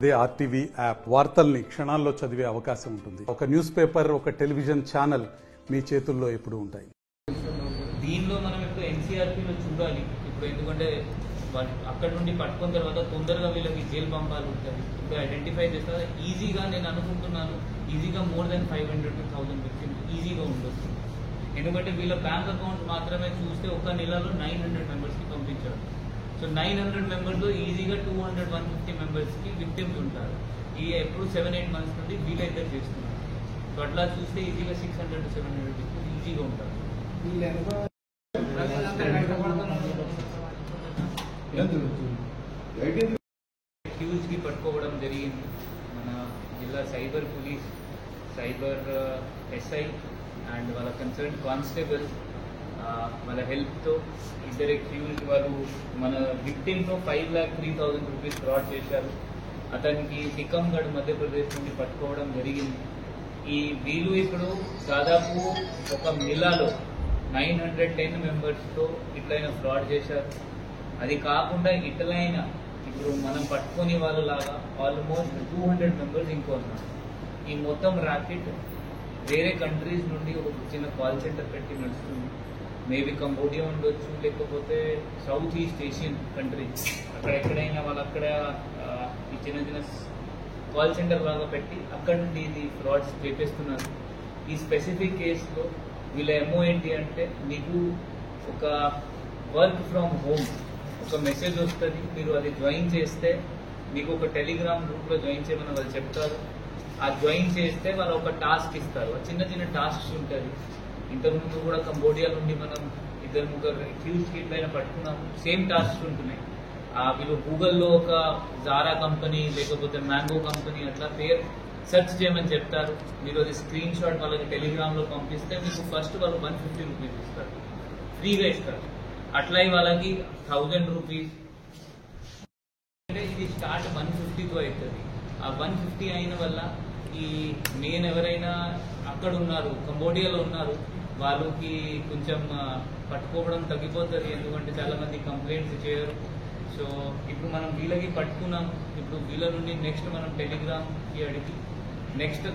అదే RTV app వార్తల్ని క్షణాల్లో చదివే అవకాశం ఉంటుంది. ఒక న్యూస్ పేపర్, ఒక టెలివిజన్ ఛానల్ మీ చేతుల్లో ఎప్పుడు ఉంటాయి. దీనిలో మనం ఇప్పుడు ఎన్సీఆర్పీలో చూడాలి. ఇప్పుడు ఎందుకంటే అక్కడ నుండి పట్టుకున్న తర్వాత తొందరగా వీళ్ళకి జైలు పంపాలి ఉంటుంది. ఇప్పుడు ఐడెంటిఫై చేస్తా ఈజీగా నేను అనుకుంటున్నాను, ఈజీగా మోర్ దెన్ 500 to 1000 విక్టిమ్స్ ఈజీగా ఉండొచ్చు. ఎందుకంటే వీళ్ళ బ్యాంక్ అకౌంట్ మాత్రమే చూస్తే ఒక నెలలో 900 మెంబర్స్కి పంపించారు. సో 900 మెంబర్స్లో ఈజీగా 200-150 మెంబర్స్కి విక్టిమ్స్ ఉంటారు. ఈ ఎప్పుడు 7-8 మంత్స్ నుండి వీళ్ళైతే చేస్తున్నారు. సో అట్లా చూస్తే ఈజీగా 600 to 700 విక్టిమ్స్ ఈజీగా ఉంటారు. అక్యూజ్ కి పట్టుకోవడం జరిగింది. మన జిల్లా cyber police, cyber SI and వాళ్ళ కన్సర్న్ కానిస్టేబుల్ వాళ్ళ హెల్ప్తో ఇద్దరు అక్యూజ్డ్ వాళ్ళు మన విక్టిమ్తో 5,03,000 రూపీస్ ఫ్రాడ్ చేశారు. అతనికి టికంగఢ్ మధ్యప్రదేశ్ నుండి పట్టుకోవడం జరిగింది. ఈ వీళ్ళు ఇప్పుడు దాదాపు ఒక నెలలో 910 మెంబర్స్తో ఇట్లయినా ఫ్రాడ్ చేశారు. అది కాకుండా ఇట్లయినా ఇప్పుడు మనం పట్టుకునే వాళ్ళు లాగా ఆల్మోస్ట్ 200 మెంబర్స్ ఇంకో ఉన్నారు. ఈ మొత్తం ర్యాకెట్ వేరే కంట్రీస్ నుండి ఒక చిన్న కాల్ సెంటర్ పెట్టి నడుస్తుంది. మేబీ కంబోడియా ఉండొచ్చు, లేకపోతే సౌత్ ఈస్ట్ ఏషియన్ కంట్రీ, అక్కడ ఎక్కడైనా వాళ్ళు అక్కడ ఈ చిన్న చిన్న కాల్ సెంటర్ లాగా పెట్టి అక్కడ నుండి ఇది ఫ్రాడ్స్ చేపిస్తున్నారు. ఈ స్పెసిఫిక్ కేసులో వీళ్ళ ఎంఓ ఏంటి అంటే, మీకు ఒక వర్క్ ఫ్రమ్ హోమ్ ఒక మెసేజ్ వస్తుంది, మీరు అది జాయిన్ చేస్తే మీకు ఒక టెలిగ్రామ్ గ్రూప్లో జాయిన్ చేయమని వాళ్ళు చెప్తారు. ఆ జాయిన్ చేస్తే వాళ్ళు ఒక టాస్క్ ఇస్తారు. చిన్న చిన్న టాస్క్స్ ఉంటుంది. ఇంతకుముందు కూడా కంబోడియా నుండి మనం 2-3 అక్యూజ్కి ఇట్లయినా పట్టుకున్నాము. సేమ్ టాస్క్స్ ఉంటున్నాయి. వీళ్ళు గూగుల్లో ఒక జారా కంపెనీ లేకపోతే మ్యాంగో కంపెనీ అట్లా పేరు సెర్చ్ చేయమని చెప్తారు. మీరు అది స్క్రీన్ షాట్ వాళ్ళకి టెలిగ్రామ్లో పంపిస్తే మీకు ఫస్ట్ వాళ్ళు 150 రూపీస్ ఇస్తారు, ఫ్రీగా ఇస్తారు. అట్లా వాళ్ళకి 1000 రూపీస్ అంటే ఇది స్టార్ట్ 150తో అవుతుంది. ఆ 150 అయిన వల్ల ఈ మెయిన్ ఎవరైనా అక్కడ ఉన్నారు, కంబోడియాలో ఉన్నారు, వాళ్ళకి కొంచెం పట్టుకోవడం తగ్గిపోతుంది. ఎందుకంటే చాలా మంది కంప్లైంట్స్ చేయరు. సో ఇప్పుడు మనం వీళ్ళకి పట్టుకున్నాం. ఇప్పుడు వీళ్ళ నుండి నెక్స్ట్ మనం టెలిగ్రామ్కి అడిగి నెక్స్ట్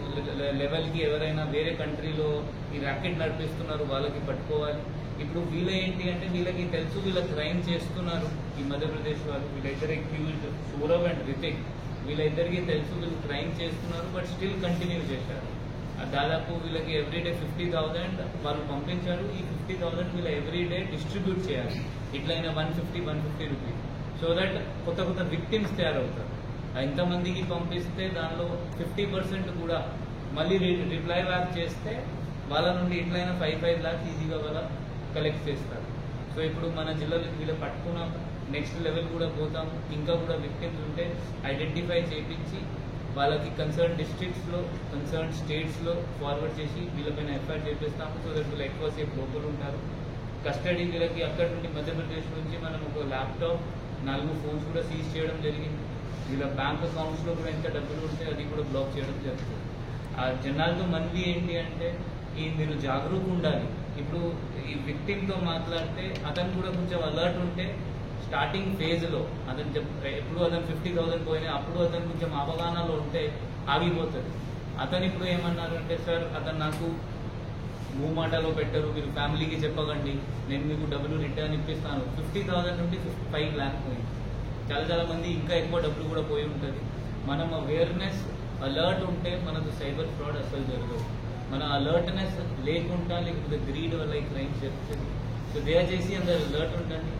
లెవెల్కి ఎవరైనా వేరే కంట్రీలో ఈ ర్యాకెట్ నడిపిస్తున్నారు వాళ్ళకి పట్టుకోవాలి. ఇప్పుడు వీళ్ళ ఏంటి అంటే వీళ్ళకి తెలుసు వీళ్ళ క్రైమ్ చేస్తున్నారు. ఈ మధ్యప్రదేశ్ వాళ్ళు వీళ్ళిద్దరు అక్యూజ్డ్ సౌరవ్ అండ్ రితిక్, వీళ్ళిద్దరికి తెలుసు వీళ్ళు క్రైమ్ చేస్తున్నారు, బట్ స్టిల్ కంటిన్యూ చేశారు. దాదాపు వీళ్ళకి ఎవ్రీడే 50,000 వాళ్ళు పంపించారు. ఈ 50,000 వీళ్ళు ఎవ్రీడే డిస్ట్రిబ్యూట్ చేయాలి. ఇట్లయినా 150 రూపీస్, సో దట్ కొత్త కొత్త విక్టిమ్స్ తయారవుతారు. ఇంతమందికి పంపిస్తే దానిలో 50% కూడా మళ్ళీ రిప్లై బ్యాక్ చేస్తే వాళ్ళ నుండి ఇట్లయినా 5 lakhs ఈజీగా వాళ్ళ కలెక్ట్ చేస్తారు. సో ఇప్పుడు మన జిల్లాలో వీళ్ళు పట్టుకున్నాం, నెక్స్ట్ లెవెల్ కూడా పోతాము. ఇంకా కూడా విక్టిమ్స్ ఉంటే ఐడెంటిఫై చేయించి వాళ్ళకి కన్సర్న్ డిస్ట్రిక్ట్స్లో, కన్సర్న్ స్టేట్స్లో ఫార్వర్డ్ చేసి వీళ్ళపైన ఎఫ్ఐఆర్ చేపిస్తాము. సో దట్ వీళ్ళు ఎక్కువసేపు లోపల ఉంటారు. కస్టడీ వీళ్ళకి అక్కడ నుండి మధ్యప్రదేశ్ నుంచి మనం ఒక ల్యాప్టాప్, 4 ఫోన్స్ కూడా సీజ్ చేయడం జరిగింది. వీళ్ళ బ్యాంక్ అకౌంట్స్లో కూడా ఎంత డబ్బులు ఉంటే అది కూడా బ్లాక్ చేయడం జరుగుతుంది. ఆ జనాలతో మనవి ఏంటి అంటే మీరు జాగరూకంగా ఉండాలి. ఇప్పుడు ఈ విక్టిమ్తో మాట్లాడితే అతను కూడా కొంచెం అలర్ట్ ఉంటే స్టార్టింగ్ ఫేజ్లో అతను ఎప్పుడు అతను 50,000 పోయినా అప్పుడు అతను కొంచెం అవగాహనలో ఉంటే ఆగిపోతుంది. అతను ఇప్పుడు ఏమన్నారు అంటే, సార్ అతను నాకు మాటలో పెట్టరు, మీరు ఫ్యామిలీకి చెప్పకండి, నేను మీకు డబ్బులు రిటర్న్ ఇప్పిస్తాను. 50,000 నుండి 5 lakhs పోయింది. చాలా మంది ఇంకా ఎక్కువ డబ్బులు కూడా పోయి ఉంటుంది. మనం అవేర్నెస్, అలర్ట్ ఉంటే మనకు సైబర్ ఫ్రాడ్ అసలు జరగదు. మన అలర్ట్నెస్ లేకుండా లేకపోతే గ్రీడ్ వల్ల ఈ క్రైమ్ జరుగుతుంది. సో దయచేసి అందరు అలర్ట్ ఉండండి.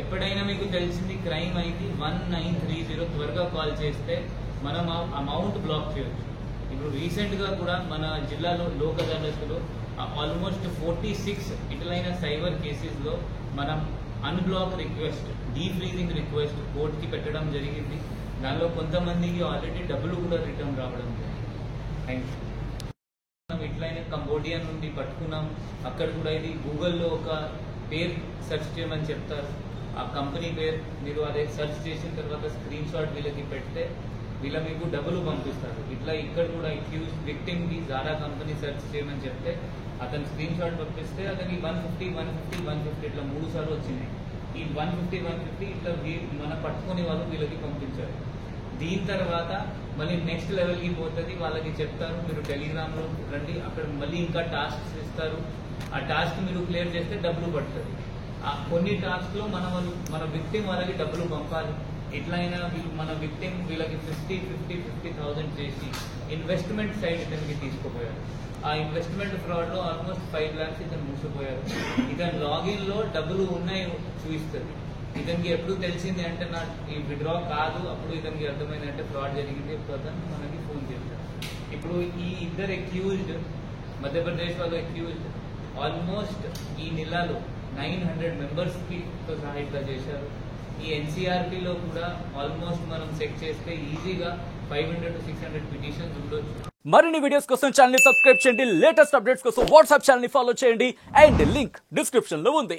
ఎప్పుడైనా మీకు తెలిసింది క్రైమ్ అయింది 1930 త్వరగా కాల్ చేస్తే మనం అమౌంట్ బ్లాక్ చేయొచ్చు. ఇప్పుడు రీసెంట్గా కూడా మన జిల్లాలో లోక్ అదాలత్లో ఆల్మోస్ట్ 46 ఇట్లైన సైబర్ కేసెస్లో మనం అన్బ్లాక్ రిక్వెస్ట్, డీఫ్రీజింగ్ రిక్వెస్ట్ కోర్టుకి పెట్టడం జరిగింది. దానిలో కొంతమందికి ఆల్రెడీ డబ్బులు కూడా రిటర్న్ రావడం జరిగింది. Thank you. మనం ఇట్లయినా కంబోడియా నుండి పట్టుకున్నాం. అక్కడ కూడా ఇది గూగుల్లో ఒక పేరు సెర్చ్ చేయమని చెప్తారు. ఆ కంపెనీ పేరు మీరు అదే సెర్చ్ చేసిన తర్వాత స్క్రీన్ షాట్ వీళ్ళకి పెడితే వీళ్ళ మీకు డబ్బులు పంపిస్తారు. ఇట్లా ఇక్కడ కూడా అక్యూజ్ విక్టిమ్కి జారా కంపెనీ సెర్చ్ చేయమని చెప్తే అతను స్క్రీన్ షాట్ పంపిస్తే అతనికి 150 ఇట్లా 3 సార్లు వచ్చింది. ఈ 150 ఇట్లా మన పట్టుకునే వాళ్ళు వీళ్ళకి పంపించారు. దీని తర్వాత మళ్ళీ నెక్స్ట్ లెవెల్కి పోతుంది. వాళ్ళకి చెప్తారు మీరు టెలిగ్రామ్లో రండి, అక్కడ మళ్ళీ ఇంకా టాస్క్స్ ఇస్తారు. ఆ టాస్క్ మీరు క్లియర్ చేస్తే డబ్బులు పడుతుంది. కొన్ని టాస్క్లో మన విక్టిమ్ వాళ్ళకి డబ్బులు పంపాలి. ఎట్లయినా మన విక్టిమ్ వీళ్ళకి 50,000 చేసి ఇన్వెస్ట్మెంట్ సైడ్ ఇతనికి తీసుకుపోయారు. ఆ ఇన్వెస్ట్మెంట్ ఫ్రాడ్లో ఆల్మోస్ట్ 5 lakhs ఇతను మూసిపోయారు. ఇతను లాగిన్లో డబ్బులు ఉన్నాయి చూపిస్తుంది. ఇతనికి ఎప్పుడు తెలిసింది అంటే నా ఈ విడ్రా కాదు, అప్పుడు ఇతనికి అర్థమైంది అంటే ఫ్రాడ్ జరిగింది. అతను మనకి ఫోన్ చేశారు. ఇప్పుడు ఈ ఇద్దరు అక్యూజ్డ్, మధ్యప్రదేశ్ వాళ్ళు అక్యూజ్డ్ ఆల్మోస్ట్ ఈ నెలలో 900 మెంబర్స్కి సహా ఇట్లా చేశారు. ఈ ఎన్సీఆర్టీలో కూడా ఆల్మోస్ట్ మనం చెక్ చేస్తే ఈజీగా 500 to 600 పిటిషన్స్ ఉండొచ్చు. మరిన్ని వీడియోస్ కోసం ఛానల్ ని సబ్స్క్రైబ్ చేయండి. లేటెస్ట్ అప్డేట్స్ కోసం వాట్సాప్ ఛానల్ ని ఫాలో చేయండి. అండ్ లింక్ డిస్క్రిప్షన్ లో ఉంది.